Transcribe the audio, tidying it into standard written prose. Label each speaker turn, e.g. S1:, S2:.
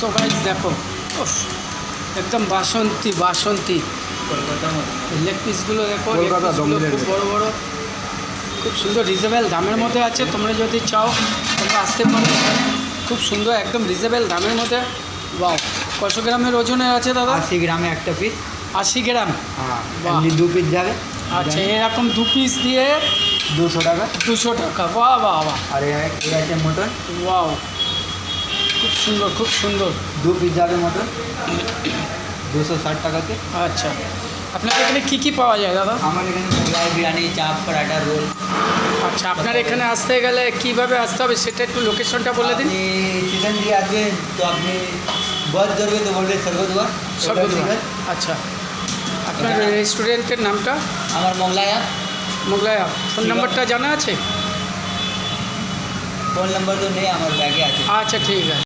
S1: So guys দেখো, উফ, একদম বাসন্তী বাসন্তী। লেগ পিসগুলো দেখো, লেগ
S2: কলকাতা
S1: পিসগুলো
S2: দমদমের
S1: খুব বড় বড়, খুব সুন্দর রিজনেবল দামের মধ্যে আছে। তোমরা যদি চাও তোমরা আসতে পারো, খুব সুন্দর একদম রিজনেবল দামের মধ্যে। বাহ, কত গ্রামের ওজনের আছে দাদা?
S3: 80 গ্রামে একটা পিস।
S1: 80 গ্রাম।
S3: হ্যাঁ,
S1: বাহ।
S3: এমনি 2 পিস যাবে।
S1: আচ্ছা, এরকম 2 পিস দিয়ে
S3: 200 টাকা।
S1: 200 টাকা। বাহ বাহ বাহ,
S3: আর এই আছে মটন,
S1: ওয়াও, খুব সুন্দর খুব সুন্দর।
S3: 2 পিস যাবে মটন 260 টাকাতে।
S1: আচ্ছা, আপনার এখানে কী কী পাওয়া যায় দাদা?
S3: আমার এখানে মোগলাই বিরিয়ানি, চাপ, পরাঠা, রোল।
S1: আচ্ছা, আপনার এখানে আসতে গেলে কীভাবে আসতে হবে সেটা একটু লোকেশনটা বলে দিন।
S3: আপনি সিজন দিয়ে আসবেন তো আপনি বস ধরবে তো বলবে স্বর্গদ্বার।
S1: স্বর্গদ্বার। আচ্ছা, আপনার রেস্টুরেন্টের নামটা?
S3: আমার মোগলাইয়া।
S1: মোগলাইয়া। ফোন নাম্বারটা জানা আছে?
S3: ফোন নাম্বার তো নেই, আমার ব্যাগে আছে।
S1: আচ্ছা, ঠিক আছে।